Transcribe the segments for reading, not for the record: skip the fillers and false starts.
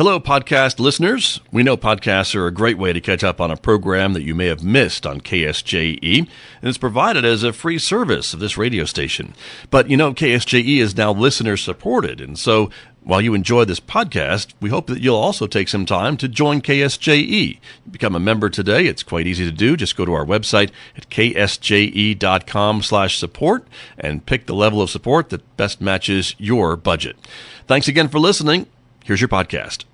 Hello, podcast listeners. We know podcasts are a great way to catch up on a program that you may have missed on KSJE, and it's provided as a free service of this radio station. But you know, KSJE is now listener supported, and so while you enjoy this podcast, we hope that you'll also take some time to join KSJE. Become a member today. It's quite easy to do. Just go to our website at ksje.com/support and pick the level of support that best matches your budget. Thanks again for listening. Here's your podcast.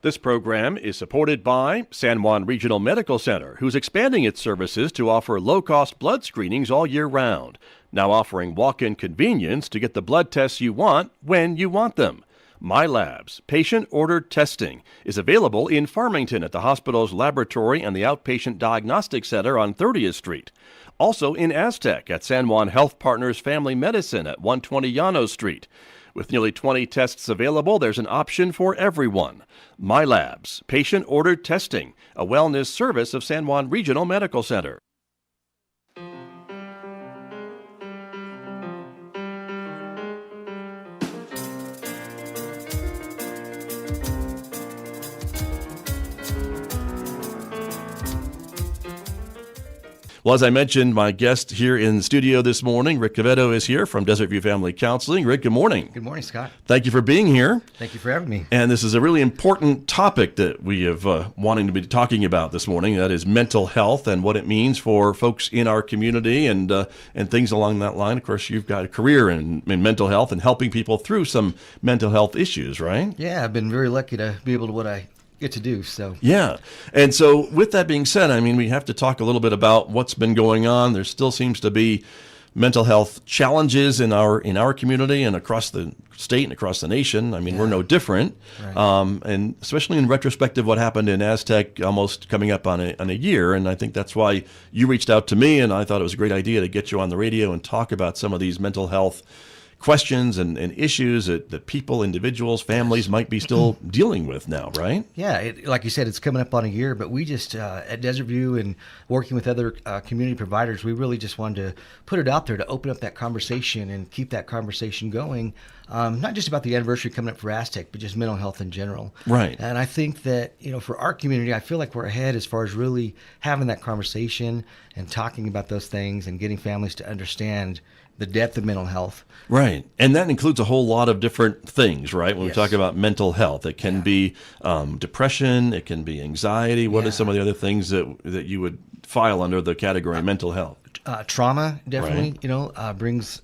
This program is supported by San Juan Regional Medical Center, who's expanding its services to offer low-cost blood screenings all year round, now offering walk-in convenience to get the blood tests you want when you want them. MyLabs, patient-ordered testing, is available in Farmington at the hospital's laboratory and the Outpatient Diagnostic Center on 30th Street. Also in Aztec at San Juan Health Partners Family Medicine at 120 Llanos Street. With nearly 20 tests available, there's an option for everyone. MyLabs, patient-ordered testing, a wellness service of San Juan Regional Medical Center. Well, as I mentioned, my guest here in the studio this morning, Rick Quevedo, is here from Desert View Family Counseling. Rick, good morning. Good morning, Scott. Thank you for being here. Thank you for having me. And this is a really important topic that we have wanting to be talking about this morning. That is mental health and what it means for folks in our community and things along that line. Of course, you've got a career in mental health and helping people through some mental health issues, right? Yeah, I've been very lucky to be able to what I get to do. So yeah. And so with that being said, I mean, we have to talk a little bit about what's been going on. There still seems to be mental health challenges in our community and across the state and across the nation. I mean, we're no different. Right. And especially in retrospective, what happened in Aztec almost coming up on a year. And I think that's why you reached out to me, and I thought it was a great idea to get you on the radio and talk about some of these mental health questions and issues that people, individuals, families might be still dealing with now, right? Yeah, like you said, it's coming up on a year, but we just, at Desert View and working with other community providers, we really just wanted to put it out there to open up that conversation and keep that conversation going, not just about the anniversary coming up for Aztec, but just mental health in general. Right. And I think that, for our community, I feel like we're ahead as far as really having that conversation and talking about those things and getting families to understand the depth of mental health. Right. And that includes a whole lot of different things, right? When Yes. we talk about mental health, it can be depression, it can be anxiety. What are some of the other things that you would file under the category of mental health? Trauma definitely, Right. brings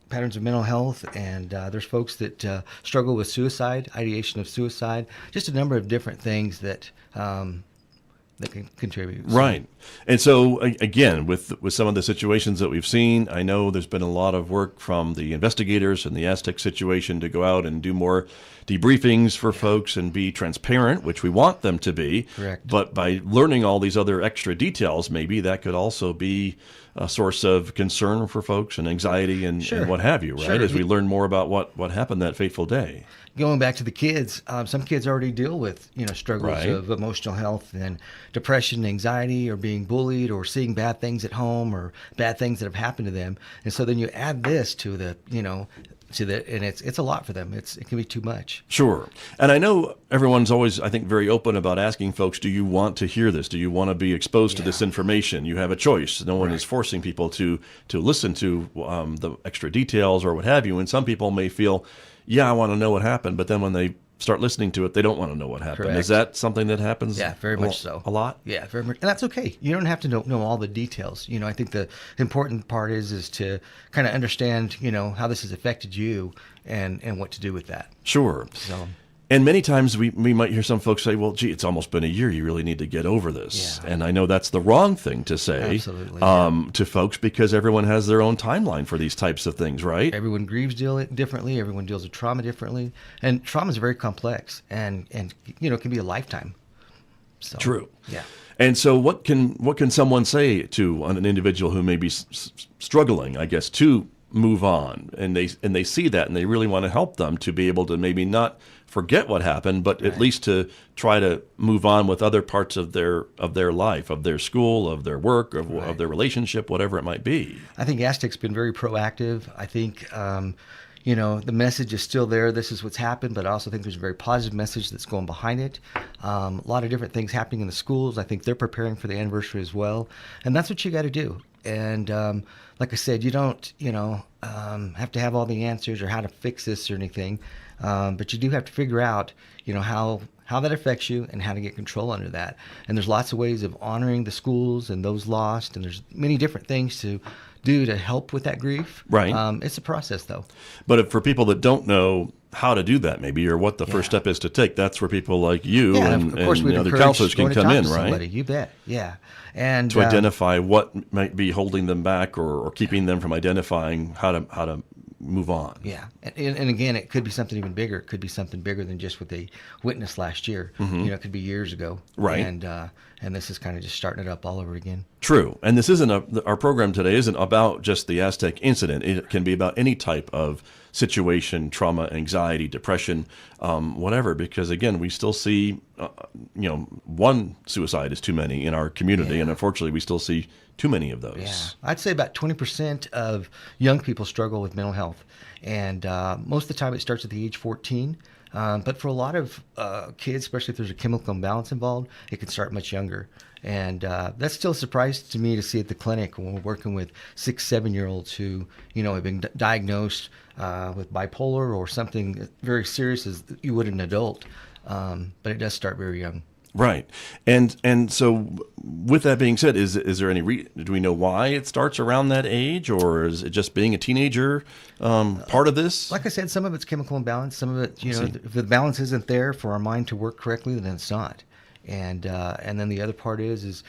patterns of mental health, and there's folks that struggle with suicide, ideation of suicide, just a number of different things that can contribute. Right. And so, again, with some of the situations that we've seen, I know there's been a lot of work from the investigators in the Aztec situation to go out and do more debriefings for folks and be transparent, which we want them to be. Correct. But by learning all these other extra details, maybe that could also be a source of concern for folks and anxiety and what have you, right? Sure. As we learn more about what happened that fateful day. Going back to the kids, some kids already deal with struggles Right. of emotional health and depression, anxiety, or being bullied, or seeing bad things at home, or bad things that have happened to them. And so then you add this to the and it's a lot for them. It can be too much. Sure. And I know everyone's always, I think, very open about asking folks, do you want to hear this? Do you want to be exposed to this information? You have a choice. No one is forcing people to listen to the extra details or what have you. And some people may feel, I want to know what happened. But then when they start listening to it, they don't want to know what happened. Correct. Is that something that happens? Yeah, very much so. A lot? Yeah, very much. And that's okay. You don't have to know all the details. I think the important part is to kind of understand, how this has affected you and what to do with that. Sure. So. And many times we might hear some folks say, well, gee, it's almost been a year. You really need to get over this. Yeah. And I know that's the wrong thing to say to folks because everyone has their own timeline for these types of things, right? Everyone grieves differently. Everyone deals with trauma differently. And trauma is very complex and can be a lifetime. So, True. Yeah. And so what can someone say to an individual who may be struggling, I guess, to move on, and they see that and they really want to help them to be able to maybe not forget what happened, but at least to try to move on with other parts of their life, of their school, of their work, of their relationship, whatever it might be. I think Aztec's been very proactive. I think the message is still there. This is what's happened, but I also think there's a very positive message that's going behind it. A lot of different things happening in the schools. I think they're preparing for the anniversary as well, and that's what you got to do. And like I said, you don't, have to have all the answers or how to fix this or anything, but you do have to figure out, how that affects you and how to get control under that. And there's lots of ways of honoring the schools and those lost, and there's many different things to do to help with that grief. Right. It's a process, though. But for people that don't know how to do that, maybe, or what the first step is to take, that's where people like you and of course, other counselors can come in, right? Somebody. You bet. Yeah. And to identify what might be holding them back or keeping them from identifying how to move on. Yeah. And again, it could be something even bigger. It could be something bigger than just what they witnessed last year. It could be years ago. Right. And this is kind of just starting it up all over again. True. And this isn't our program today isn't about just the Aztec incident. It can be about any type of situation, trauma, anxiety, depression, whatever, because again, we still see, one suicide is too many in our community. And unfortunately, we still see too many of those. Yeah. I'd say about 20% of young people struggle with mental health. And most of the time it starts at the age 14. But for a lot of kids, especially if there's a chemical imbalance involved, it can start much younger. And that's still a surprise to me to see at the clinic when we're working with 6, 7-year-olds who, have been diagnosed with bipolar or something very serious as you would an adult. But it does start very young. Right. And so with that being said, is there any do we know why it starts around that age, or is it just being a teenager part of this? Like I said, some of it's chemical imbalance. Some of it, if the balance isn't there for our mind to work correctly, then it's not. And then the other part is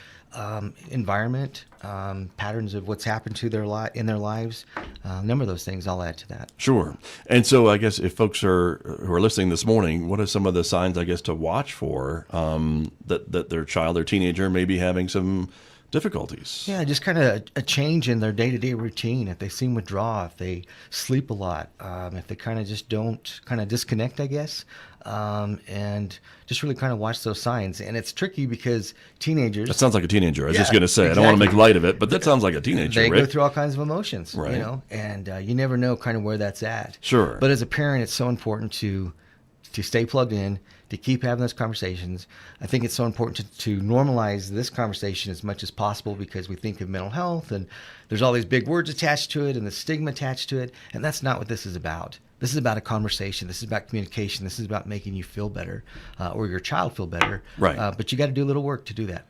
environment, patterns of what's happened to in their lives. A number of those things I'll add to that. Sure. And so I guess if folks who are listening this morning, what are some of the signs, I guess, to watch for that their child or teenager may be having some difficulties? Yeah, just kind of a change in their day-to-day routine. If they seem withdraw, if they sleep a lot, if they kind of just don't kind of disconnect, I guess, and just really kind of watch those signs. And it's tricky because teenagers... That sounds like a teenager. I was just going to say, exactly. I don't want to make light of it, but that sounds like a teenager, They Rick. go through all kinds of emotions, right. And you never know kind of where that's at. Sure. But as a parent, it's so important to stay plugged in, to keep having those conversations. I think it's so important to normalize this conversation as much as possible, because we think of mental health and there's all these big words attached to it and the stigma attached to it. And that's not what this is about. This is about a conversation. This is about communication. This is about making you feel better or your child feel better. Right. But you got to do a little work to do that.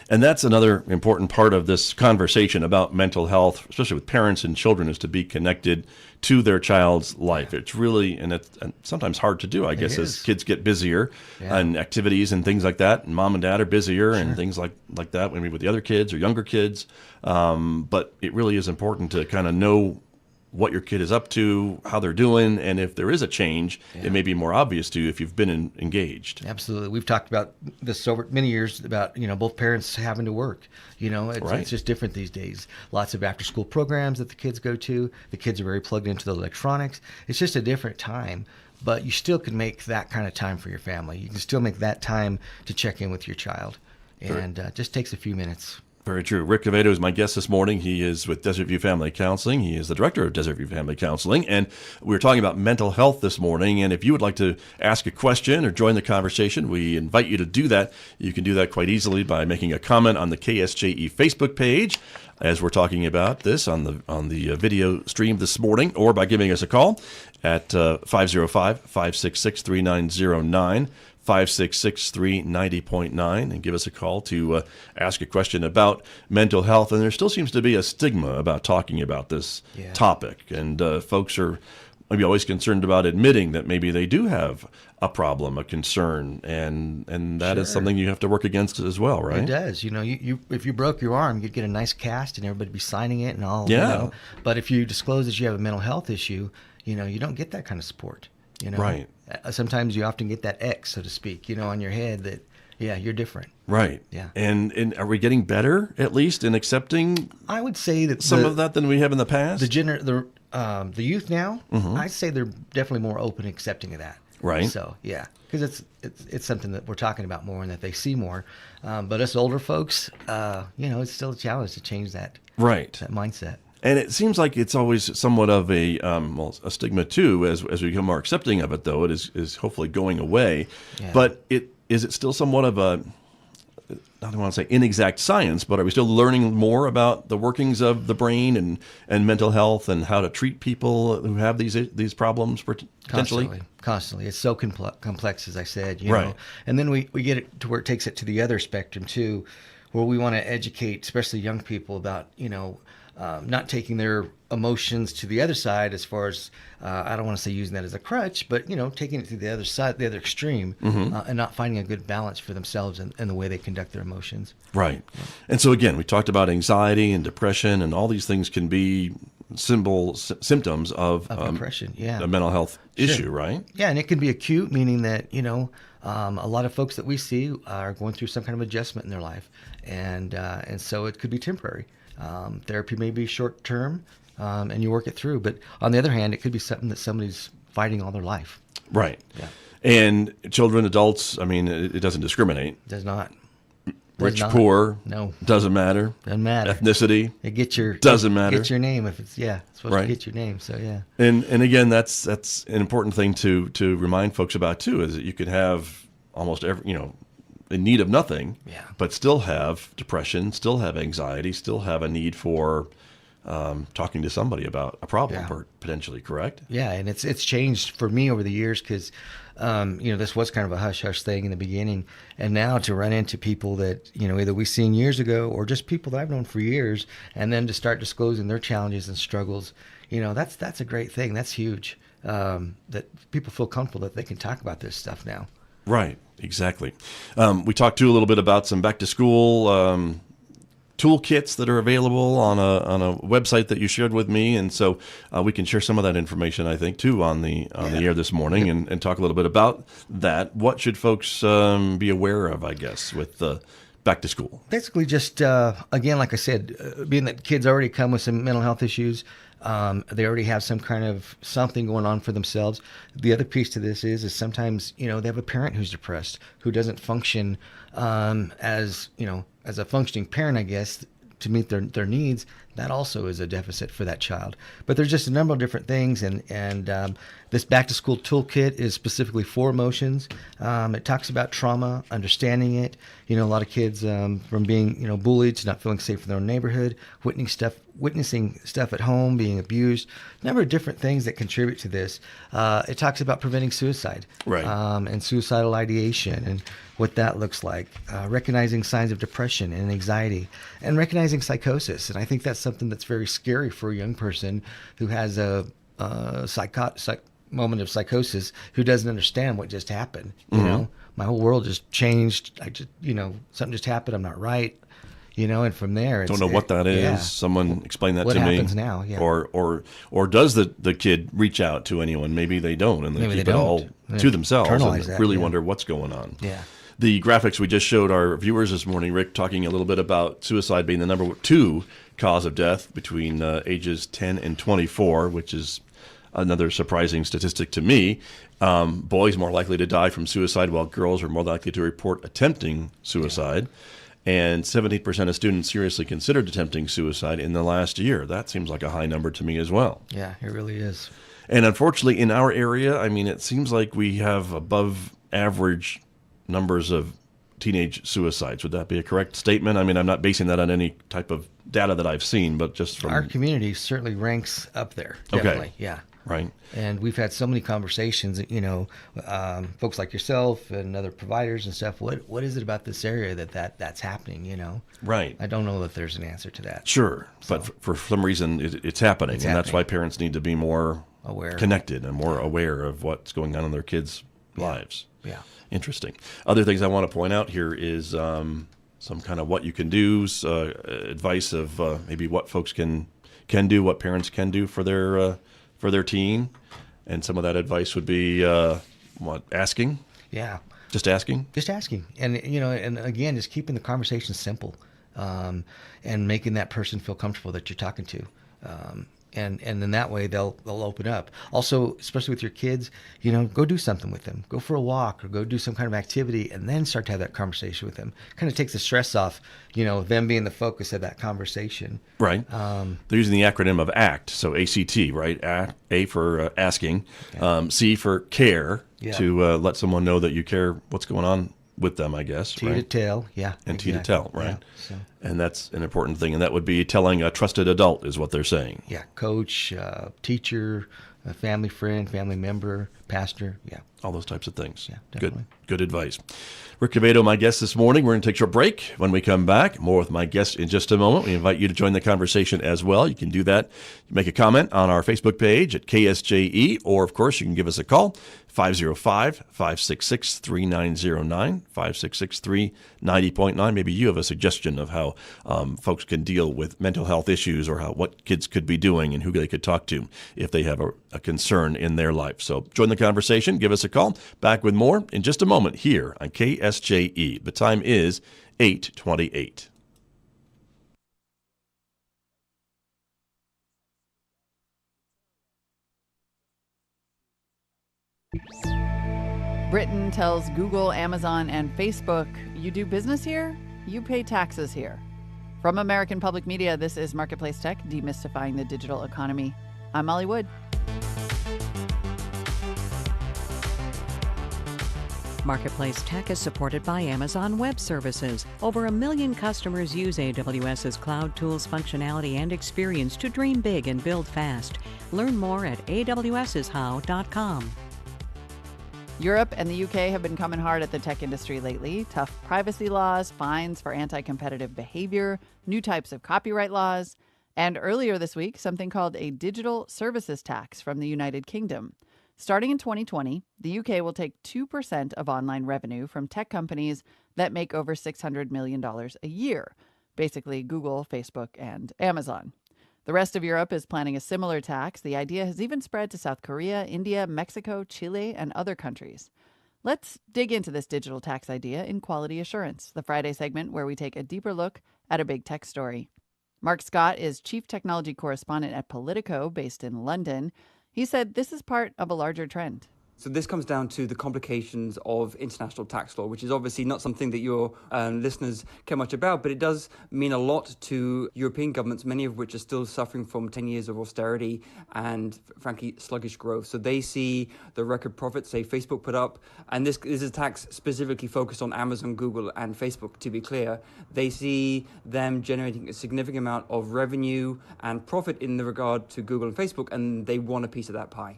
And that's another important part of this conversation about mental health, especially with parents and children, is to be connected to their child's life. It's really, and it's sometimes hard to do, I guess, as kids get busier and activities and things like that. And mom and dad are busier and things like that, maybe with the other kids or younger kids. But it really is important to kind of know what your kid is up to, how they're doing, and if there is a change, it may be more obvious to you if you've been engaged. Absolutely. We've talked about this over many years about, both parents having to work. It's just different these days. Lots of after-school programs that the kids go to. The kids are very plugged into the electronics. It's just a different time, but you still can make that kind of time for your family. You can still make that time to check in with your child, and just takes a few minutes. Very true. Rick Quevedo is my guest this morning. He is with Desert View Family Counseling. He is the director of Desert View Family Counseling. And we're talking about mental health this morning. And if you would like to ask a question or join the conversation, we invite you to do that. You can do that quite easily by making a comment on the KSJE Facebook page, as we're talking about this on the video stream this morning, or by giving us a call at 505-566-3909. 566-390.9, and give us a call to ask a question about mental health. And there still seems to be a stigma about talking about this topic. And folks are maybe always concerned about admitting that maybe they do have a problem, a concern, and that is something you have to work against as well, right? It does. You if you broke your arm, you'd get a nice cast and everybody be signing it and all. Yeah. But if you disclose that you have a mental health issue, you don't get that kind of support. Right. Sometimes you often get that X, so to speak, on your head that, you're different. Right. Yeah. And are we getting better, at least, in accepting I would say that some of that than we have in the past? The youth now, I'd say they're definitely more open and accepting of that. Right. So, because it's something that we're talking about more and that they see more. But us older folks, it's still a challenge to change that. Right. That mindset. And it seems like it's always somewhat of a stigma too, as we become more accepting of it. Though it is hopefully going away, but is it still somewhat of a, I don't want to say inexact science, but are we still learning more about the workings of the brain and mental health and how to treat people who have these problems potentially? Constantly. It's so complex, as I said, you know. And then we get it to where it takes it to the other spectrum too, where we want to educate, especially young people, about, you know, not taking their emotions to the other side, as far as, I don't want to say using that as a crutch, but, you know, taking it to the other side, the other extreme, and not finding a good balance for themselves and the way they conduct their emotions. Right. And so again, we talked about anxiety and depression, and all these things can be symptoms of depression, a mental health issue, right? Yeah, and it can be acute, meaning that, you know, a lot of folks that we see are going through some kind of adjustment in their life, and so it could be temporary. Therapy may be short term, and you work it through. But on the other hand, it could be something that somebody's fighting all their life. Right. Yeah. And children, adults, I mean, it doesn't discriminate. It does not. Rich, poor, no, doesn't matter. Doesn't matter. Ethnicity, doesn't matter. Get your name if it's it's supposed to get your name. So yeah. And again, that's an important thing to remind folks about too, is that you could have almost every, you know, in need of nothing, but still have depression, still have anxiety, still have a need for talking to somebody about a problem, potentially, correct? Yeah, and it's changed for me over the years, because you know, this was kind of a hush-hush thing in the beginning, and now to run into people that, you know, either we seen years ago or just people that I've known for years, and then to start disclosing their challenges and struggles, you know, that's a great thing. That's huge, that people feel comfortable that they can talk about this stuff now. Right, exactly. We talked too a little bit about some back to school toolkits that are available on a website that you shared with me, and so we can share some of that information, I think, too, on the air this morning, and talk a little bit about that. What should folks be aware of, I guess, with back to school? Basically, just again, like I said, being that kids already come with some mental health issues. They already have some kind of something going on for themselves. The other piece to this is sometimes, you know, they have a parent who's depressed, who doesn't function as, you know, as a functioning parent, I guess, to meet their needs. That also is a deficit for that child. But there's just a number of different things, and this back to school toolkit is specifically for emotions. It talks about trauma, understanding it. You know, a lot of kids from being, you know, bullied to not feeling safe in their own neighborhood, witnessing stuff at home, being abused. A number of different things that contribute to this. It talks about preventing suicide, right, and suicidal ideation, and what that looks like, recognizing signs of depression and anxiety, and recognizing psychosis. And I think that's something that's very scary for a young person who has a moment of psychosis, who doesn't understand what just happened. You know, my whole world just changed. I just, you know, something just happened. I'm not right. You know, and from there, don't know what that is. Yeah. Someone explain that to me. What happens now? Yeah. Or does the kid reach out to anyone? Maybe they don't, and they keep it all to themselves and really wonder what's going on. Yeah. The graphics we just showed our viewers this morning, Rick, talking a little bit about suicide being the number 2 cause of death between ages 10 and 24, which is another surprising statistic to me. Boys more likely to die from suicide, while girls are more likely to report attempting suicide. And 70% of students seriously considered attempting suicide in the last year. That seems like a high number to me as well. Yeah, it really is. And unfortunately, in our area, I mean, it seems like we have above average numbers of teenage suicides. Would that be a correct statement? I mean, I'm not basing that on any type of data that I've seen, but just from... Our community certainly ranks up there. Definitely. Okay. Yeah. Right. And we've had so many conversations, you know, folks like yourself and other providers and stuff. What is it about this area that's happening, you know? Right. I don't know that there's an answer to that. Sure. So, but for some reason, it's happening. That's why parents need to be more connected and more aware of what's going on in their kids' lives. Yeah. Interesting. Other things I want to point out here is some kind of what you can do, advice of maybe what folks can do, what parents can do for their teen, and some of that advice would be asking. Yeah. Just asking. Just asking, and you know, and again, just keeping the conversation simple, and making that person feel comfortable that you're talking to. And then that way they'll open up. Also, especially with your kids, go do something with them. Go for a walk or go do some kind of activity, and then start to have that conversation with them. Kind of takes the stress off, them being the focus of that conversation. Right. They're using the acronym of ACT, so ACT, right? A for asking, Okay. C for care, Yeah. to let someone know that you care what's going on with them, I guess. T right? to tell, yeah. And exactly. T to tell, right? Yeah, so. And that's an important thing. And that would be telling a trusted adult is what they're saying. Yeah, coach, teacher, a family friend, family member, pastor, yeah. All those types of things. Yeah, definitely. Good advice. Rick Quevedo, my guest this morning. We're going to take a short break. When we come back, more with my guest in just a moment. We invite you to join the conversation as well. You can do that. Make a comment on our Facebook page at KSJE, or, of course, you can give us a call, 505-566-3909, 566-390.9. Maybe you have a suggestion of how folks can deal with mental health issues, or what kids could be doing and who they could talk to if they have a concern in their life. So join the conversation. Give us a call. Back with more in just a moment here on KSJE. The time is 8:28. Britain tells Google, Amazon, and Facebook, you do business here, you pay taxes here. From American Public Media, this is Marketplace Tech, demystifying the digital economy. I'm Molly Wood. Marketplace Tech is supported by Amazon Web Services. Over 1 million customers use AWS's cloud tools, functionality, and experience to dream big and build fast. Learn more at awsishow.com. Europe and the UK have been coming hard at the tech industry lately. Tough privacy laws, fines for anti-competitive behavior, new types of copyright laws, and earlier this week, something called a digital services tax from the United Kingdom. Starting in 2020, the UK will take 2% of online revenue from tech companies that make over $600 million a year, basically Google, Facebook, and Amazon. The rest of Europe is planning a similar tax. The idea has even spread to South Korea, India, Mexico, Chile, and other countries. Let's dig into this digital tax idea in Quality Assurance, the Friday segment where we take a deeper look at a big tech story. Mark Scott is chief technology correspondent at Politico, based in London. He said this is part of a larger trend. So this comes down to the complications of international tax law, which is obviously not something that your listeners care much about, but it does mean a lot to European governments, many of which are still suffering from 10 years of austerity and, frankly, sluggish growth. So they see the record profits, say, Facebook put up, and this is a tax specifically focused on Amazon, Google, and Facebook, to be clear. They see them generating a significant amount of revenue and profit in the regard to Google and Facebook, and they want a piece of that pie.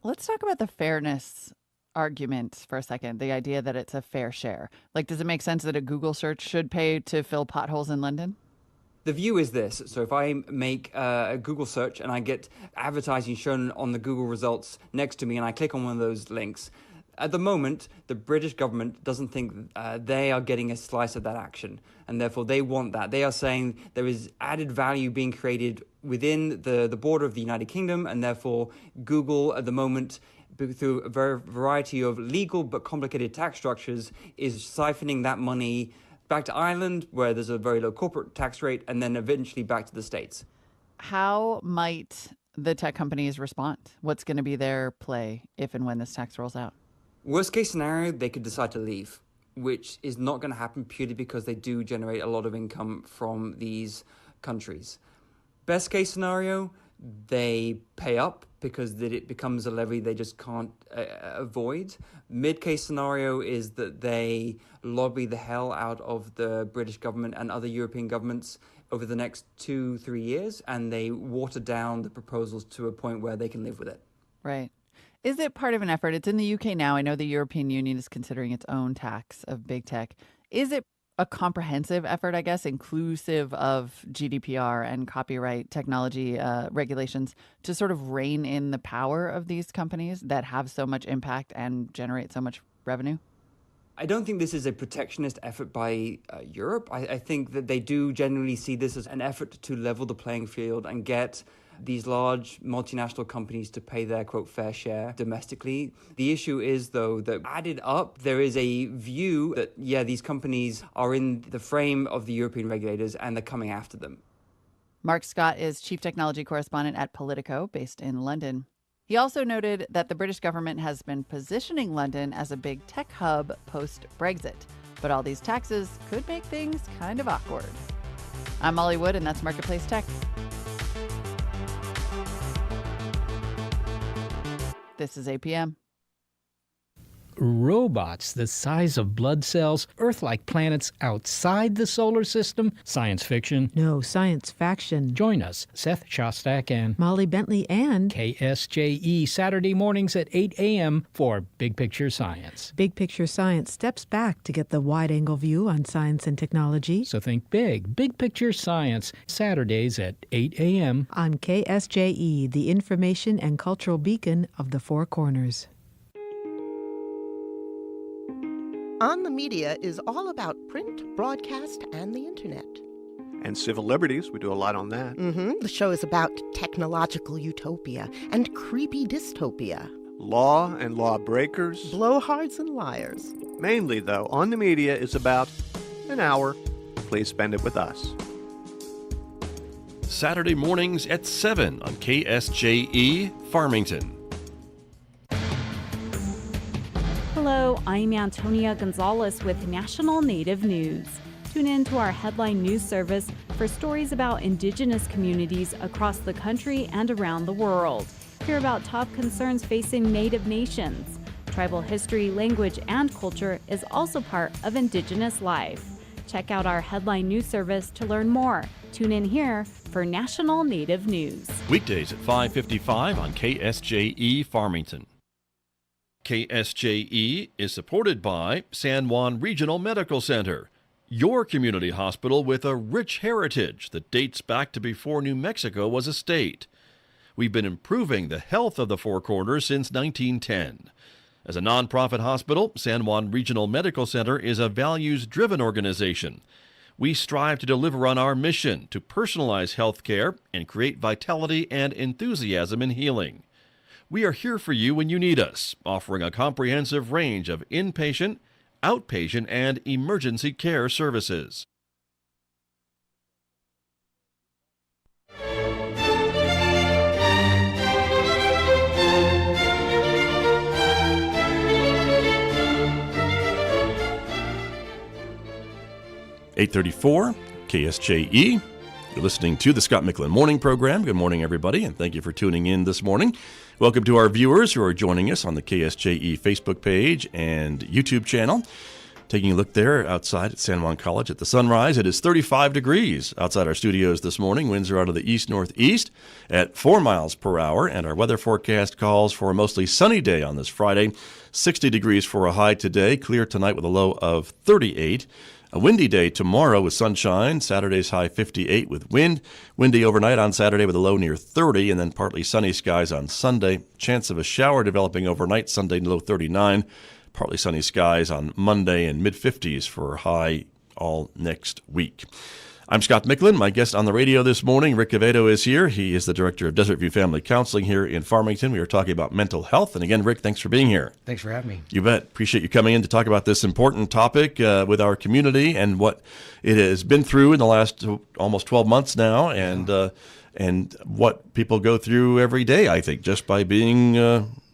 Let's talk about the fairness argument for a second, the idea that it's a fair share. Like, does it make sense that a Google search should pay to fill potholes in London? The view is this. So if I make a Google search and I get advertising shown on the Google results next to me and I click on one of those links, at the moment, the British government doesn't think they are getting a slice of that action, and therefore they want that. They are saying there is added value being created within the border of the United Kingdom, and therefore Google at the moment, through a variety of legal but complicated tax structures, is siphoning that money back to Ireland, where there's a very low corporate tax rate, and then eventually back to the States. How might the tech companies respond? What's going to be their play if and when this tax rolls out? Worst case scenario, they could decide to leave, which is not going to happen purely because they do generate a lot of income from these countries. Best case scenario, they pay up because it becomes a levy they just can't avoid. Mid case scenario is that they lobby the hell out of the British government and other European governments over the next 2-3 years, and they water down the proposals to a point where they can live with it. Right. Is it part of an effort? It's in the UK now. I know the European Union is considering its own tax of big tech. Is it a comprehensive effort, I guess, inclusive of GDPR and copyright technology regulations, to sort of rein in the power of these companies that have so much impact and generate so much revenue? I don't think this is a protectionist effort by Europe. I think that they do generally see this as an effort to level the playing field and get these large multinational companies to pay their, quote, fair share domestically. The issue is, though, that added up, there is a view that, these companies are in the frame of the European regulators and they're coming after them. Mark Scott is chief technology correspondent at Politico, based in London. He also noted that the British government has been positioning London as a big tech hub post-Brexit, but all these taxes could make things kind of awkward. I'm Molly Wood, and that's Marketplace Tech. This is APM. Robots the size of blood cells, Earth-like planets outside the solar system? Science fiction? No, science faction. Join us, Seth Shostak and Molly Bentley and KSJE, Saturday mornings at 8 a.m. for Big Picture Science. Big Picture Science steps back to get the wide-angle view on science and technology. So think big. Big Picture Science, Saturdays at 8 a.m. on KSJE, the information and cultural beacon of the Four Corners. On the Media is all about print, broadcast, and the internet. And civil liberties, we do a lot on that. The show is about technological utopia and creepy dystopia. Law and lawbreakers. Blowhards and liars. Mainly, though, On the Media is about an hour. Please spend it with us. Saturday mornings at 7 on KSJE Farmington. Hello, I'm Antonia Gonzalez with National Native News. Tune in to our headline news service for stories about Indigenous communities across the country and around the world. Hear about top concerns facing Native nations. Tribal history, language, and culture is also part of Indigenous life. Check out our headline news service to learn more. Tune in here for National Native News. Weekdays at 5:55 on KSJE Farmington. KSJE is supported by San Juan Regional Medical Center, your community hospital with a rich heritage that dates back to before New Mexico was a state. We've been improving the health of the Four Corners since 1910. As a nonprofit hospital, San Juan Regional Medical Center is a values-driven organization. We strive to deliver on our mission to personalize health care and create vitality and enthusiasm in healing. We are here for you when you need us, offering a comprehensive range of inpatient, outpatient, and emergency care services. (8:34) KSJE. You're listening to the Scott Michlin Morning Program. Good morning, everybody, and thank you for tuning in this morning. Welcome to our viewers who are joining us on the KSJE Facebook page and YouTube channel. Taking a look there outside at San Juan College at the sunrise. It is 35 degrees outside our studios this morning. Winds are out of the east-northeast at 4 miles per hour, and our weather forecast calls for a mostly sunny day on this Friday. 60 degrees for a high today, clear tonight with a low of 38. A windy day tomorrow with sunshine. Saturday's high 58 with wind. Windy overnight on Saturday with a low near 30, and then partly sunny skies on Sunday. Chance of a shower developing overnight, Sunday low 39. Partly sunny skies on Monday and mid-50s for a high all next week. I'm Scott Michlin. My guest on the radio this morning, Rick Quevedo, is here. He is the director of Desert View Family Counseling here in Farmington. We are talking about mental health. And again, Rick, thanks for being here. Thanks for having me. You bet. Appreciate you coming in to talk about this important topic with our community and what it has been through in the last almost 12 months now, and what people go through every day, I think, just by being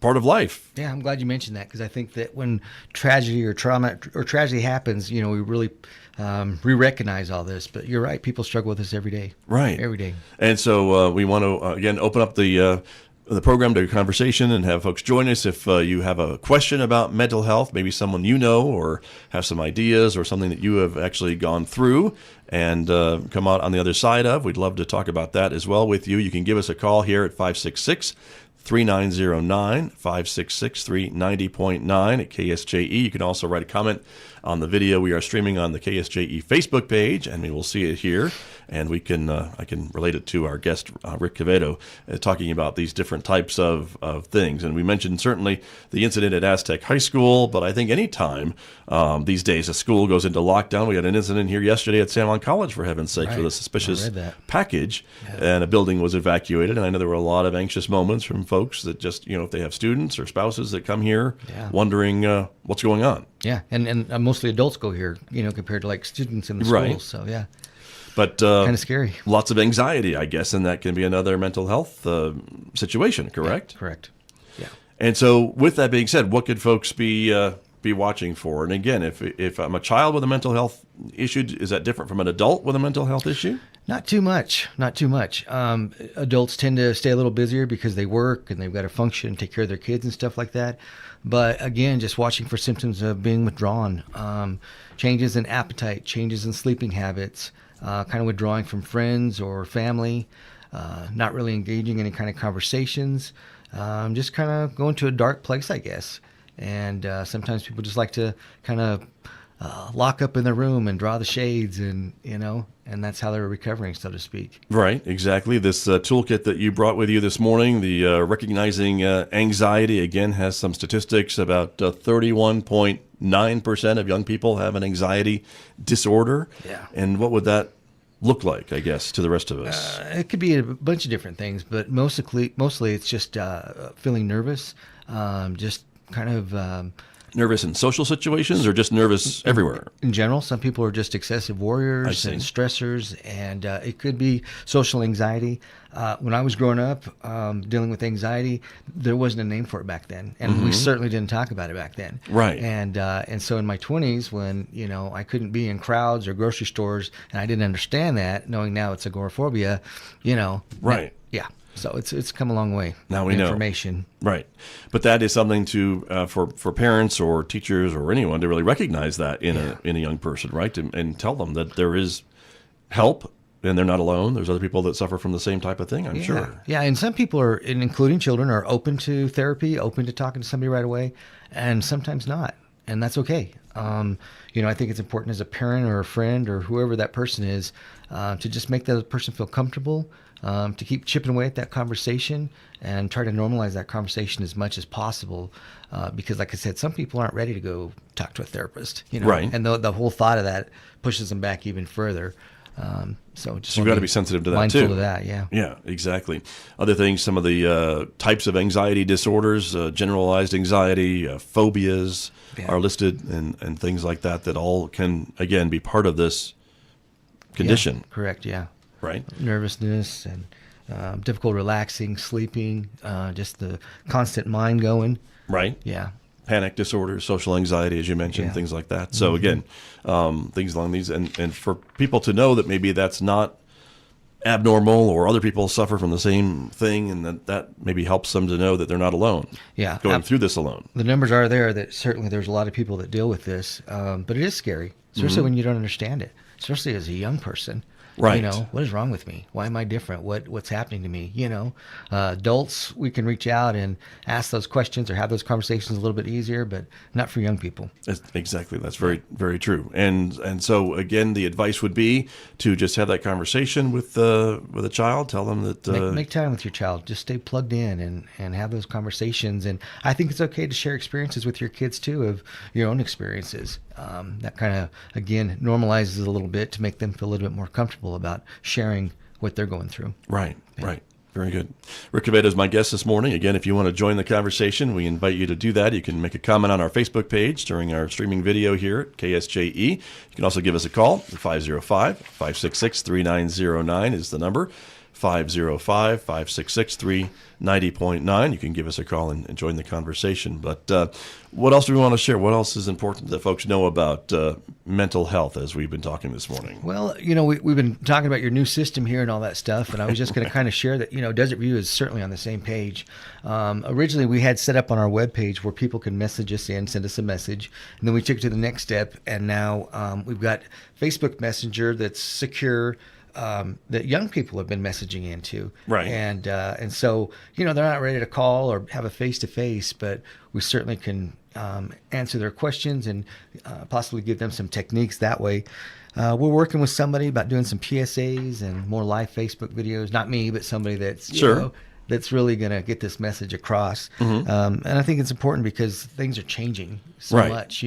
part of life. Yeah, I'm glad you mentioned that, because I think that when tragedy or trauma or tragedy happens, we really we recognize all this. But you're right, people struggle with this every day. Right. Every day. And so we want to, again, open up the program to conversation and have folks join us if you have a question about mental health, maybe someone you know, or have some ideas or something that you have actually gone through and come out on the other side of. We'd love to talk about that as well with you. You can give us a call here at 566-3909, 566-390.9 at KSJE. You can also write a comment on the video we are streaming on the KSJE Facebook page, and we will see it here. And we can I can relate it to our guest, Rick Quevedo, talking about these different types of things. And we mentioned certainly the incident at Aztec High School, but I think any time these days a school goes into lockdown. We had an incident here yesterday at San Juan College, for heaven's sake, with a suspicious package, and a building was evacuated. And I know there were a lot of anxious moments from folks that just, if they have students or spouses that come here wondering what's going on. Yeah, and mostly adults go here, compared to like students in the schools. So, yeah. But kind of scary. Lots of anxiety, I guess, and that can be another mental health situation, correct? Yeah, correct. Yeah. And so with that being said, what could folks be watching for? And again, if I'm a child with a mental health issue, is that different from an adult with a mental health issue? Not too much. Adults tend to stay a little busier because they work and they've got to function, take care of their kids and stuff like that. But again, just watching for symptoms of being withdrawn, changes in appetite, changes in sleeping habits, kind of withdrawing from friends or family, not really engaging in any kind of conversations, just kind of going to a dark place, I guess. And sometimes people just like to kind of lock up in their room and draw the shades, and and that's how they're recovering, so to speak. Right, exactly. This toolkit that you brought with you this morning, the Recognizing Anxiety, again, has some statistics. About 31.9% of young people have an anxiety disorder. Yeah. And what would that look like, I guess, to the rest of us? It could be a bunch of different things, but mostly it's just feeling nervous, just kind of... Nervous in social situations or just nervous everywhere? In general, some people are just excessive worriers and stressors, and it could be social anxiety. When I was growing up, dealing with anxiety, there wasn't a name for it back then, and we certainly didn't talk about it back then. Right. And so in my 20s, when I couldn't be in crowds or grocery stores, and I didn't understand that, knowing now it's agoraphobia, Right. Yeah. So it's come a long way. Now we know information. Right, but that is something to for parents or teachers or anyone to really recognize that in a young person, right? And tell them that there is help and they're not alone. There's other people that suffer from the same type of thing, I'm sure. Yeah, and some people are, including children, are open to therapy, open to talking to somebody right away, and sometimes not, and that's okay. I think it's important as a parent or a friend or whoever that person is to just make that person feel comfortable. To keep chipping away at that conversation and try to normalize that conversation as much as possible. Because like I said, some people aren't ready to go talk to a therapist, Right. And the whole thought of that pushes them back even further. So you've got to be sensitive to that mindful too. Mindful of that, yeah. Yeah, exactly. Other things, some of the types of anxiety disorders, generalized anxiety, phobias are listed and things like that all can, again, be part of this condition. Yeah, correct, yeah. Right. Nervousness and difficult relaxing, sleeping, just the constant mind going. Right. Yeah. Panic disorders, social anxiety, as you mentioned, things like that. So again, things along these, and for people to know that maybe that's not abnormal or other people suffer from the same thing, and that maybe helps them to know that they're not alone. Yeah. Going through this alone. The numbers are there that certainly there's a lot of people that deal with this, but it is scary, especially when you don't understand it, especially as a young person. Right. What is wrong with me? Why am I different? What's happening to me? Adults, we can reach out and ask those questions or have those conversations a little bit easier, but not for young people. Exactly. That's very, very true. And so again, the advice would be to just have that conversation with a child. Tell them that make time with your child. Just stay plugged in and have those conversations. And I think it's okay to share experiences with your kids too, of your own experiences. That kind of, again, normalizes it a little bit to make them feel a little bit more comfortable about sharing what they're going through. Right, right. Very good. Rick Quevedo is my guest this morning. Again, if you want to join the conversation, we invite you to do that. You can make a comment on our Facebook page during our streaming video here at KSJE. You can also give us a call. 505-566-3909 is the number. 505-566-390.9. You can give us a call and join the conversation. But what else do we want to share? What else is important that folks know about mental health as we've been talking this morning? Well, we've been talking about your new system here and all that stuff, and I was just going to kind of share that, Desert View is certainly on the same page. Originally, we had set up on our webpage where people can message us in, send us a message, and then we took it to the next step, and now we've got Facebook Messenger that's secure, that young people have been messaging into. Right. And so, they're not ready to call or have a face-to-face, but we certainly can answer their questions and possibly give them some techniques that way. We're working with somebody about doing some PSAs and more live Facebook videos. Not me, but somebody that's, that's really going to get this message across. And I think it's important because things are changing so much,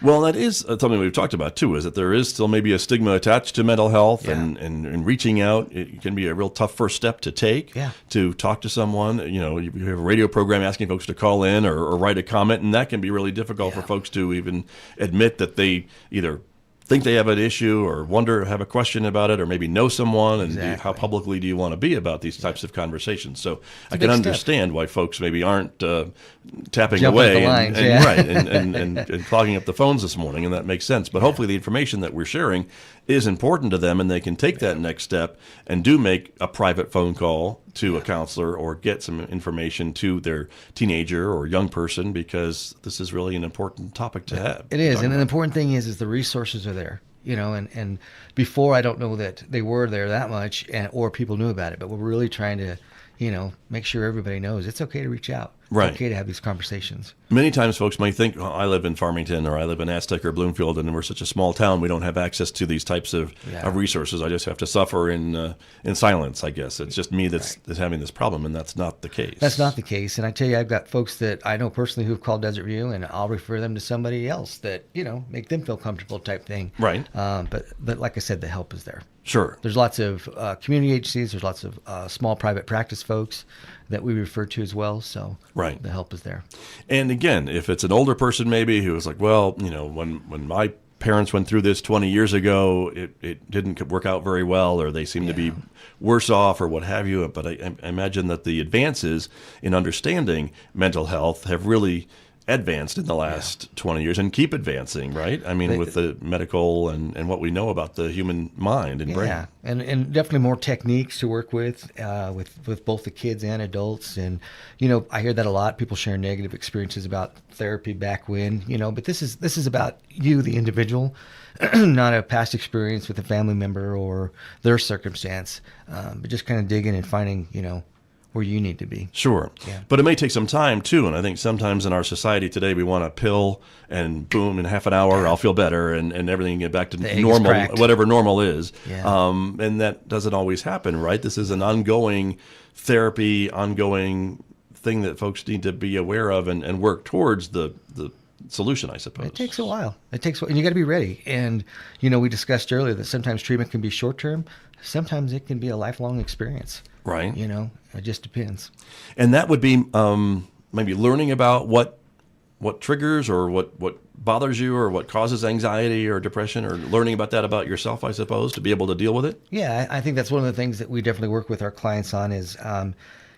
Well, that is something we've talked about, too, is that there is still maybe a stigma attached to mental health and reaching out. It can be a real tough first step to take to talk to someone. You have a radio program asking folks to call in or write a comment, and that can be really difficult for folks to even admit that they either think they have an issue or have a question about it, or maybe know someone, and Exactly. how publicly do you want to be about these types of conversations? So I a can big step. understand why folks maybe aren't tapping Jumping away at the lines, and, yeah. right, and clogging up the phones this morning, and that makes sense. But hopefully the information that we're sharing is important to them, and they can take that next step and do make a private phone call to a counselor or get some information to their teenager or young person, because this is really an important topic to have. It is, Talk and the about. important thing is the resources are there. And before, I don't know that they were there that much, or people knew about it. But we're really trying to, make sure everybody knows it's okay to reach out. It's Right. okay to have these conversations. Many times folks might think, oh, I live in Farmington, or I live in Aztec or Bloomfield, and we're such a small town, we don't have access to these types of resources. I just have to suffer in silence, I guess. It's just me that's having this problem, and that's not the case. That's not the case. And I tell you, I've got folks that I know personally who've called Desert View, and I'll refer them to somebody else that, make them feel comfortable type thing. Right. But like I said, the help is there. Sure. There's lots of community agencies. There's lots of small private practice folks that we refer to as well. So Right. the help is there. And again, if it's an older person maybe who was like, well, when my parents went through this 20 years ago, it didn't work out very well, or they seem to be worse off, or what have you. But I imagine that the advances in understanding mental health have really advanced in the last 20 years and keep advancing, right? I mean, with the medical and what we know about the human mind and brain. Yeah, and definitely more techniques to work with both the kids and adults. And, I hear that a lot. People share negative experiences about therapy back when, but this is about you, the individual, not a past experience with a family member or their circumstance, but just kind of digging and finding, where you need to be. Sure. Yeah. But it may take some time too. And I think sometimes in our society today, we want a pill and boom, in half an hour, I'll feel better and everything get back to The egg is normal, cracked. whatever normal is. Yeah. And that doesn't always happen, right? This is an ongoing therapy, ongoing thing that folks need to be aware of and work towards the solution, I suppose. It takes a while. And you got to be ready. And, we discussed earlier that sometimes treatment can be short-term. Sometimes it can be a lifelong experience. Right. It just depends. And that would be maybe learning about what triggers or what bothers you or what causes anxiety or depression, or learning about that about yourself, I suppose, to be able to deal with it. Yeah, I think that's one of the things that we definitely work with our clients on is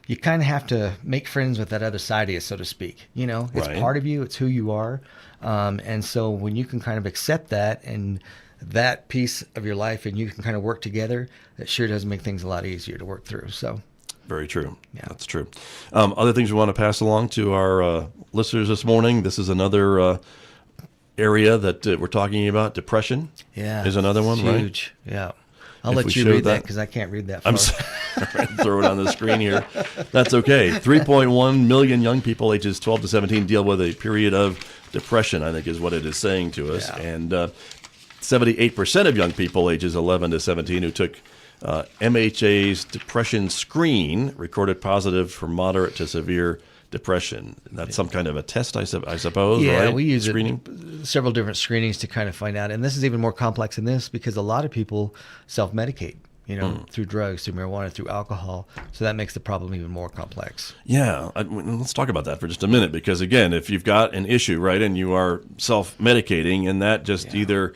you kind of have to make friends with that other side of you, so to speak. It's Right. part of you. It's who you are. And so when you can kind of accept that and that piece of your life, and you can kind of work together, it sure does make things a lot easier to work through. So. Very true. Yeah. That's true. Other things we want to pass along to our listeners this morning. This is another area that we're talking about. Depression is another one, huge. right? Huge. Yeah. I'll If let we you showed read that that- because I can't read that far. I'm sorry. Throw it on the screen here. That's okay. 3.1 million young people ages 12 to 17 deal with a period of depression, I think is what it is saying to us. Yeah. And 78% of young people ages 11 to 17 who took MHA's depression screen recorded positive for moderate to severe depression. That's some kind of a test, I suppose, Yeah, right? we use screening. several different screenings to kind of find out. And this is even more complex than this because a lot of people self-medicate, through drugs, through marijuana, through alcohol. So that makes the problem even more complex. Yeah, let's talk about that for just a minute, because again, if you've got an issue, right, and you are self-medicating, and that just either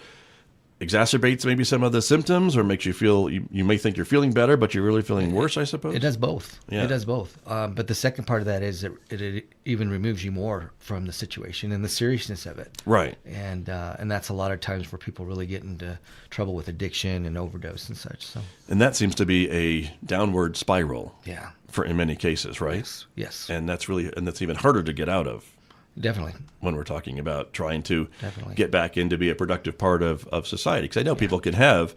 exacerbates maybe some of the symptoms or makes you feel, you may think you're feeling better, but you're really feeling worse, I suppose. It does both. Yeah. It does both. But the second part of that is that it even removes you more from the situation and the seriousness of it. Right. And that's a lot of times where people really get into trouble with addiction and overdose and such. So. And that seems to be a downward spiral. Yeah. In many cases, right? Yes. And that's even harder to get out of. Definitely. When we're talking about trying to Definitely. get back in to be a productive part of society. Because I know people can have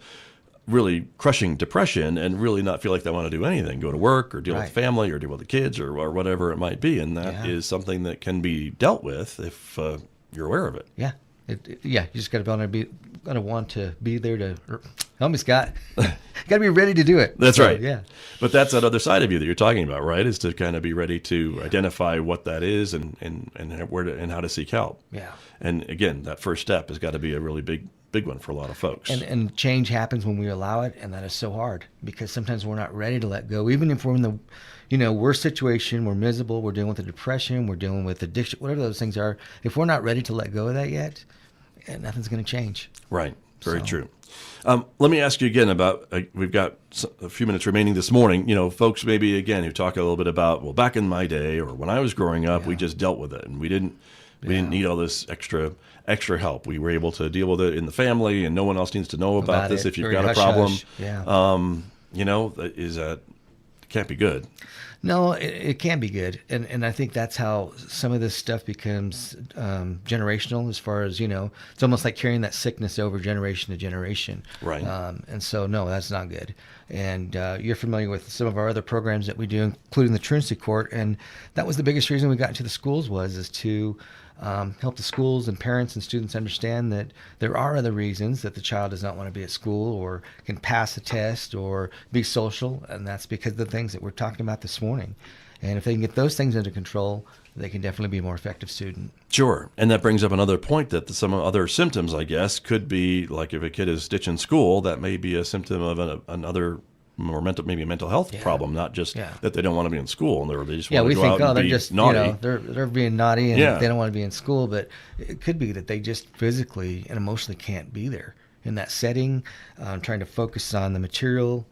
really crushing depression and really not feel like they want to do anything, go to work or deal with family or deal with the kids or whatever it might be. And that is something that can be dealt with if you're aware of it. Yeah. You just got to want to be there to help me, Scott. Got to be ready to do it. That's right. Yeah. But that's that other side of you that you're talking about, right? Is to kind of be ready to identify what that is and where to, and how to seek help. Yeah. And again, that first step has got to be a really big one for a lot of folks. And change happens when we allow it, and that is so hard because sometimes we're not ready to let go. Even if we're in the worst situation, we're miserable, we're dealing with the depression, we're dealing with addiction, whatever those things are. If we're not ready to let go of that yet, nothing's going to change. Right. Very true. Let me ask you again about, we've got a few minutes remaining this morning. Folks maybe, again, who talk a little bit about, well, back in my day or when I was growing up, we just dealt with it and we didn't need all this extra help. We were able to deal with it in the family and no one else needs to know about this. If you've got a problem, can't be good. No, it can be good. And I think that's how some of this stuff becomes generational as far as, it's almost like carrying that sickness over generation to generation. Right. And so, no, that's not good. And you're familiar with some of our other programs that we do, including the truancy court. And that was the biggest reason we got into the schools is to help the schools and parents and students understand that there are other reasons that the child does not want to be at school or can pass a test or be social, and that's because of the things that we're talking about this morning. And if they can get those things under control, they can definitely be a more effective student. Sure. And that brings up another point that some other symptoms, I guess, could be like if a kid is ditching school, that may be a symptom of another more maybe a mental health problem, not just that they don't want to be in school and they just want to go out and be naughty. They're being naughty and they don't want to be in school, but it could be that they just physically and emotionally can't be there in that setting, trying to focus on the material,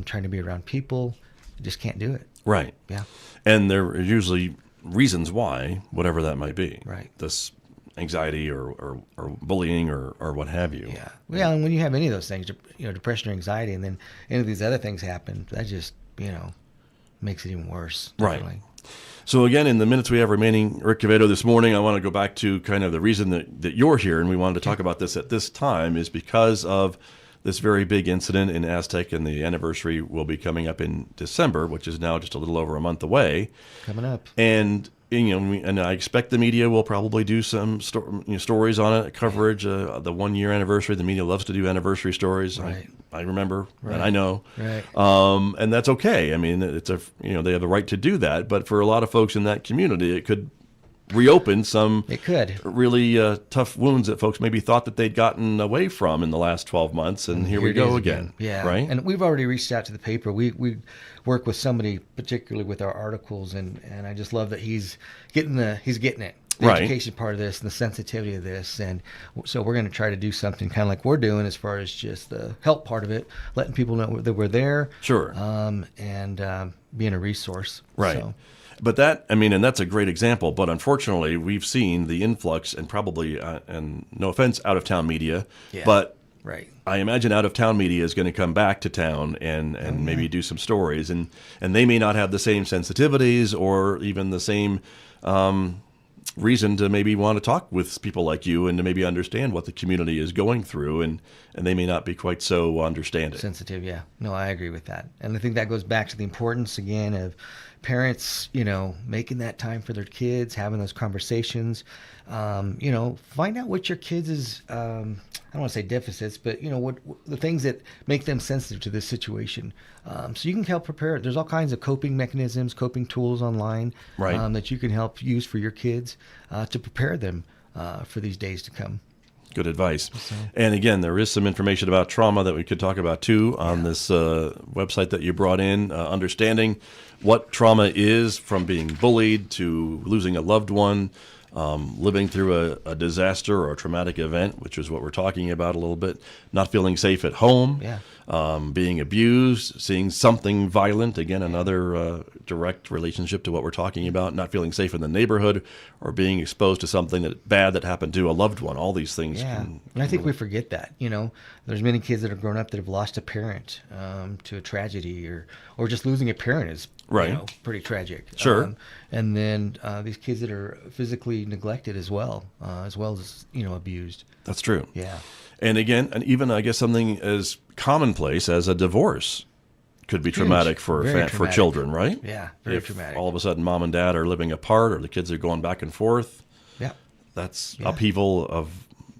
trying to be around people, just can't do it. Right. Yeah. And there are usually reasons why, whatever that might be. Right. This anxiety or bullying or what have you. Yeah. Well, and when you have any of those things, depression or anxiety, and then any of these other things happen, that just, makes it even worse. Definitely. Right. So again, in the minutes we have remaining, Rick Quevedo, this morning, I want to go back to kind of the reason that you're here, and we wanted to talk about this at this time, is because of this very big incident in Aztec, and the anniversary will be coming up in December, which is now just a little over a month away. Coming up. And and I expect the media will probably do some stories on it, coverage. The 1 year anniversary, the media loves to do anniversary stories. Right. I remember, right. And I know. Right. And that's okay. I mean, it's they have the right to do that. But for a lot of folks in that community, it could reopen some really tough wounds that folks maybe thought that they'd gotten away from in the last 12 months, and here we go again. Yeah, right. And we've already reached out to the paper. We work with somebody particularly with our articles, and I just love that he's getting it. The right. education part of this and the sensitivity of this, and so we're going to try to do something kind of like we're doing as far as just the help part of it, letting people know that we're there. Sure. And being a resource. Right. So. But and that's a great example. But unfortunately, we've seen the influx and probably, and no offense, out-of-town media, but right. I imagine out-of-town media is going to come back to town and maybe do some stories. And they may not have the same sensitivities or even the same reason to maybe want to talk with people like you and to maybe understand what the community is going through. And they may not be quite so understanding. Sensitive, yeah. No, I agree with that. And I think that goes back to the importance, again, of parents, making that time for their kids, having those conversations, find out what your kids is, I don't want to say deficits, but, what the things that make them sensitive to this situation. So you can help prepare. There's all kinds of coping mechanisms, coping tools online right. That you can help use for your kids to prepare them for these days to come. Good advice. And again, there is some information about trauma that we could talk about too on this website that you brought in, understanding what trauma is, from being bullied to losing a loved one, living through a disaster or a traumatic event, which is what we're talking about a little bit, not feeling safe at home, being abused, seeing something violent, again, another direct relationship to what we're talking about, not feeling safe in the neighborhood or being exposed to something bad that happened to a loved one. All these things. Yeah, and I think we forget that, there's many kids that have grown up that have lost a parent to a tragedy or just losing a parent is pretty tragic. Sure. And then these kids that are physically neglected as well as abused. That's true. Yeah. And again, and even I guess something as commonplace as a divorce could be traumatic for children, right? Yeah, very if traumatic. All of a sudden mom and dad are living apart or the kids are going back and forth. Yeah. That's upheaval of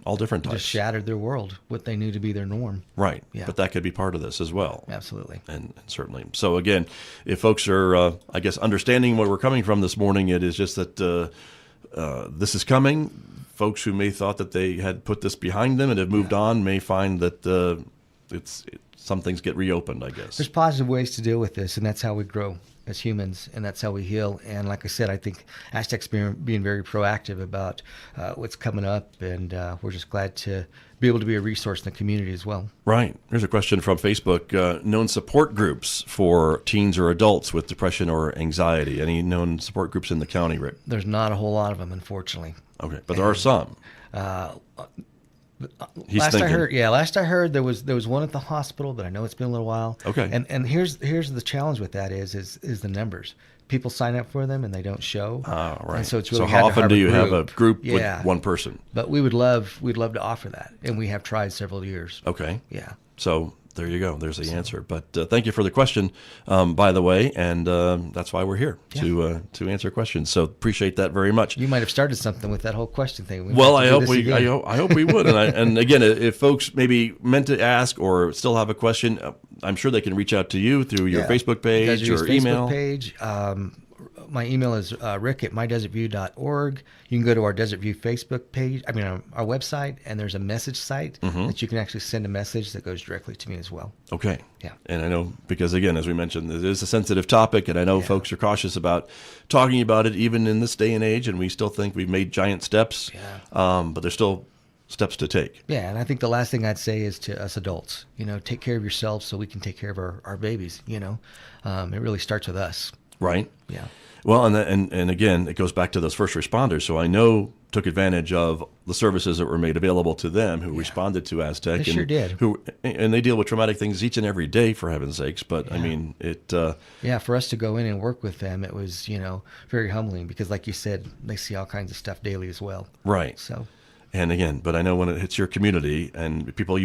all different types. Just shattered their world, what they knew to be their norm. Right. Yeah. But that could be part of this as well. Absolutely. And certainly. So again, if folks are, I guess, understanding where we're coming from this morning, it is just that this is coming. Folks who may thought that they had put this behind them and have moved on may find that some things get reopened, I guess. There's positive ways to deal with this, and that's how we grow as humans, and that's how we heal. And like I said, I think Aztec's being very proactive about what's coming up, and we're just glad to be able to be a resource in the community as well. Right. Here's a question from Facebook. Known support groups for teens or adults with depression or anxiety? Any known support groups in the county, Rick? There's not a whole lot of them, unfortunately. Okay, but there are some. Last I heard there was one at the hospital, but I know it's been a little while. Okay. And here's the challenge with that is the numbers. People sign up for them and they don't show. Oh, right. And so it's really how often do you have a group with one person? But we'd love to offer that, and we have tried several years. Okay. Yeah. So there you go. There's the answer. But thank you for the question, by the way, and that's why we're here to answer questions. So appreciate that very much. You might have started something with that whole question thing. Well, I hope we would. And again, if folks maybe meant to ask or still have a question, I'm sure they can reach out to you through your Facebook page or email. Facebook page. My email is rick@mydesertview.org. You can go to our Desert View Facebook page, our website, and there's a message site that you can actually send a message that goes directly to me as well. Okay. Yeah. And I know, because again, as we mentioned, it is a sensitive topic, and I know folks are cautious about talking about it even in this day and age, and we still think we've made giant steps, but there's still steps to take. Yeah, and I think the last thing I'd say is to us adults, take care of yourselves so we can take care of our babies, It really starts with us. Right. Yeah. Well, and again, it goes back to those first responders. So I know took advantage of the services that were made available to them, who responded to Aztec. They sure did. And they deal with traumatic things each and every day, for heaven's sakes. But I mean, it. For us to go in and work with them, it was very humbling, because, like you said, they see all kinds of stuff daily as well. Right. So. And again, but I know when it hits your community and people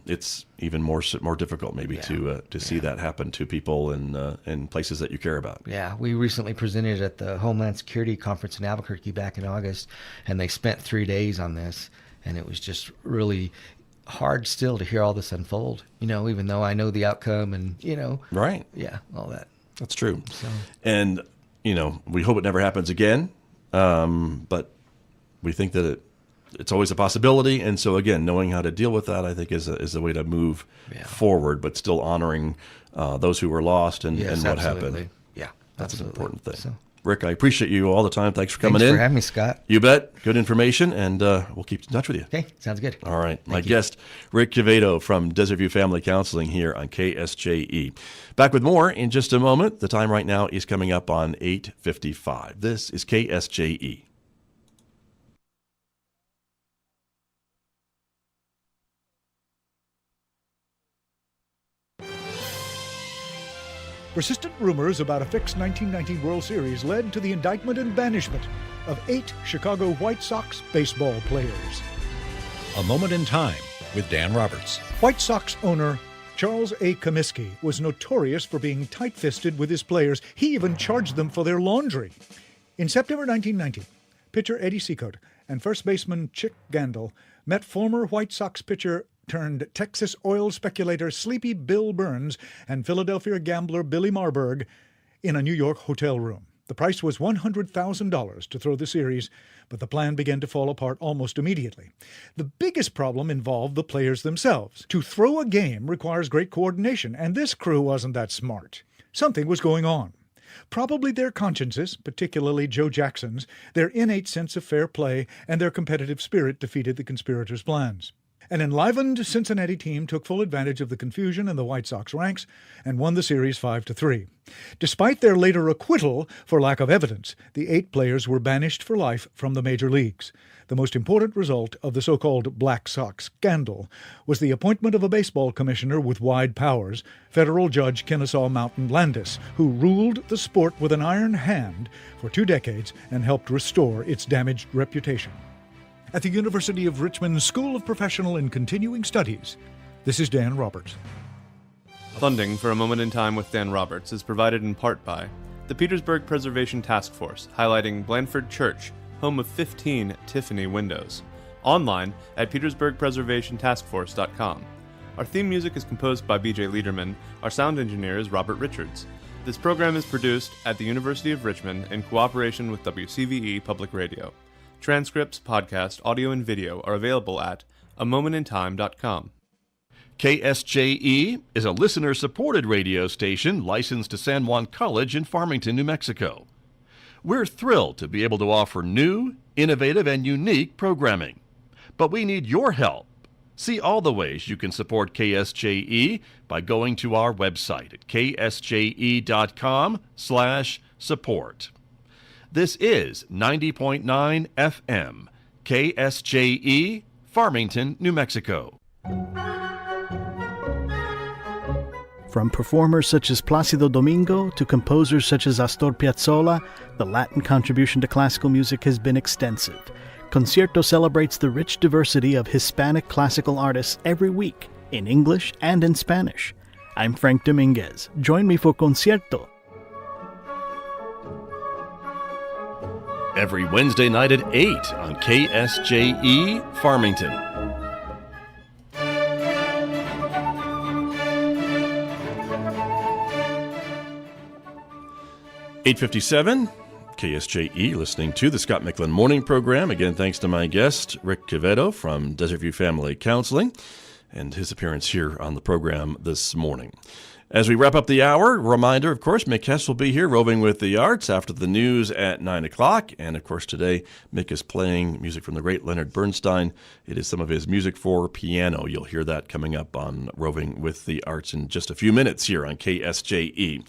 it's even more difficult maybe to see that happen to people in places that you care about. Yeah, we recently presented at the Homeland Security Conference in Albuquerque back in August, and they spent 3 days on this, and it was just really hard still to hear all this unfold, even though I know the outcome and, Right. Yeah, all that. That's true. So. And, we hope it never happens again, but we think that it's always a possibility, and so again, knowing how to deal with that, I think, is a way to move forward, but still honoring those who were lost and what happened. Yeah, that's an important thing. So. Rick, I appreciate you all the time. Thanks for coming in. Thanks for having me, Scott. You bet. Good information, and we'll keep in touch with you. Okay, sounds good. All right. My guest, Rick Quevedo from Desert View Family Counseling here on KSJE. Back with more in just a moment. The time right now is coming up on 8:55. This is KSJE. Persistent rumors about a fixed 1919 World Series led to the indictment and banishment of 8 Chicago White Sox baseball players. A Moment in Time with Dan Roberts. White Sox owner Charles A. Comiskey was notorious for being tight-fisted with his players. He even charged them for their laundry. In September 1990, pitcher Eddie Seacoat and first baseman Chick Gandil met former White Sox pitcher turned Texas oil speculator Sleepy Bill Burns and Philadelphia gambler Billy Marburg in a New York hotel room. The price was $100,000 to throw the series, but the plan began to fall apart almost immediately. The biggest problem involved the players themselves. To throw a game requires great coordination, and this crew wasn't that smart. Something was going on. Probably their consciences, particularly Joe Jackson's, their innate sense of fair play, and their competitive spirit defeated the conspirators' plans. An enlivened Cincinnati team took full advantage of the confusion in the White Sox ranks and won the series 5-3. Despite their later acquittal for lack of evidence, the 8 players were banished for life from the major leagues. The most important result of the so-called Black Sox scandal was the appointment of a baseball commissioner with wide powers, federal judge Kennesaw Mountain Landis, who ruled the sport with an iron hand for 2 decades and helped restore its damaged reputation. At the University of Richmond School of Professional and Continuing Studies, this is Dan Roberts. Funding for A Moment in Time with Dan Roberts is provided in part by the Petersburg Preservation Task Force, highlighting Blandford Church, home of 15 Tiffany windows. Online at petersburgpreservationtaskforce.com. Our theme music is composed by B.J. Liederman. Our sound engineer is Robert Richards. This program is produced at the University of Richmond in cooperation with WCVE Public Radio. Transcripts, podcast, audio, and video are available at amomentintime.com. KSJE is a listener-supported radio station licensed to San Juan College in Farmington, New Mexico. We're thrilled to be able to offer new, innovative, and unique programming. But we need your help. See all the ways you can support KSJE by going to our website at ksje.com/support. This is 90.9 FM, KSJE, Farmington, New Mexico. From performers such as Plácido Domingo to composers such as Astor Piazzolla, the Latin contribution to classical music has been extensive. Concierto celebrates the rich diversity of Hispanic classical artists every week, in English and in Spanish. I'm Frank Dominguez. Join me for Concierto. Every Wednesday night at 8 on KSJE, Farmington. (8:57), KSJE, listening to the Scott Michlin Morning Program. Again, thanks to my guest, Rick Quevedo from Desert View Family Counseling, and his appearance here on the program this morning. As we wrap up the hour, reminder, of course, Mick Hess will be here roving with the arts after the news at 9 o'clock. And, of course, today Mick is playing music from the great Leonard Bernstein. It is some of his music for piano. You'll hear that coming up on Roving with the Arts in just a few minutes here on KSJE.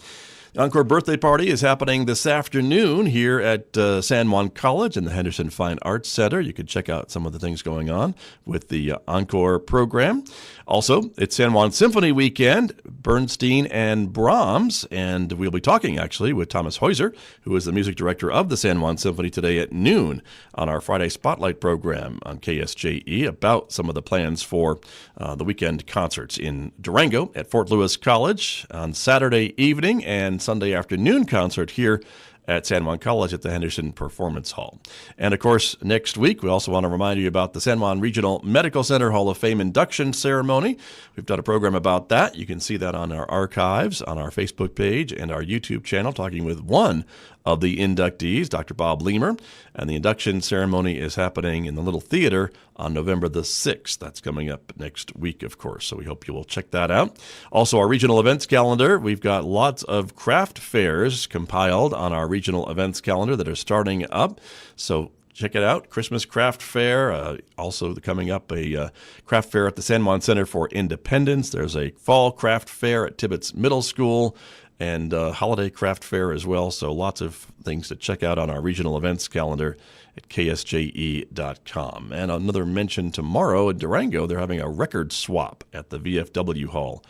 The Encore birthday party is happening this afternoon here at San Juan College in the Henderson Fine Arts Center. You can check out some of the things going on with the Encore program. Also, it's San Juan Symphony Weekend, Bernstein and Brahms, and we'll be talking actually with Thomas Heuser, who is the music director of the San Juan Symphony, today at noon on our Friday Spotlight program on KSJE about some of the plans for the weekend concerts in Durango at Fort Lewis College on Saturday evening, and Sunday afternoon concert here at San Juan College at the Henderson Performance Hall. And, of course, next week, we also want to remind you about the San Juan Regional Medical Center Hall of Fame induction ceremony. We've done a program about that. You can see that on our archives, on our Facebook page and our YouTube channel, talking with one of the inductees, Dr. Bob Leamer. And the induction ceremony is happening in the Little Theater on November the 6th. That's coming up next week, of course, so we hope you will check that out. Also, our regional events calendar, we've got lots of craft fairs compiled on our regional events calendar that are starting up, so check it out. Christmas Craft Fair, also coming up a craft fair at the San Juan Center for Independence. There's a fall craft fair at Tibbetts Middle School, and holiday craft fair as well. So lots of things to check out on our regional events calendar at ksje.com. And another mention tomorrow in Durango, they're having a record swap at the VFW Hall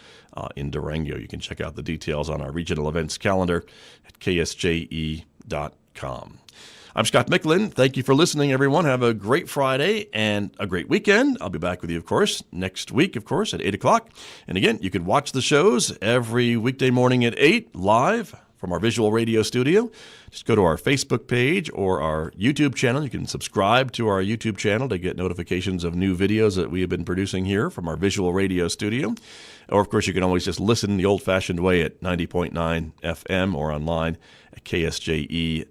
in Durango. You can check out the details on our regional events calendar at ksje.com. I'm Scott Michlin. Thank you for listening, everyone. Have a great Friday and a great weekend. I'll be back with you, of course, next week, of course, at 8 o'clock. And again, you can watch the shows every weekday morning at 8 live from our visual radio studio. Just go to our Facebook page or our YouTube channel. You can subscribe to our YouTube channel to get notifications of new videos that we have been producing here from our visual radio studio. Or, of course, you can always just listen the old-fashioned way at 90.9 FM or online at ksje.com.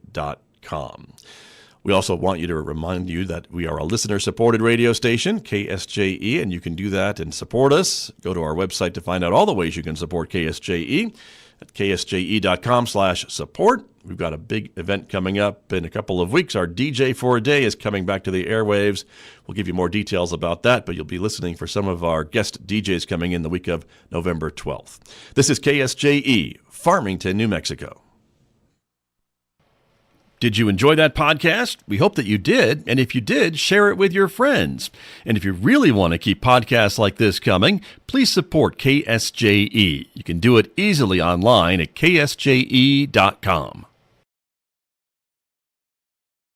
We also want you to remind you that we are a listener-supported radio station, KSJE, and you can do that and support us. Go to our website to find out all the ways you can support KSJE at ksje.com/support. We've got a big event coming up in a couple of weeks. Our DJ for a Day is coming back to the airwaves. We'll give you more details about that, but you'll be listening for some of our guest DJs coming in the week of November 12th. This is KSJE, Farmington, New Mexico. Did you enjoy that podcast? We hope that you did. And if you did, share it with your friends. And if you really want to keep podcasts like this coming, please support KSJE. You can do it easily online at ksje.com.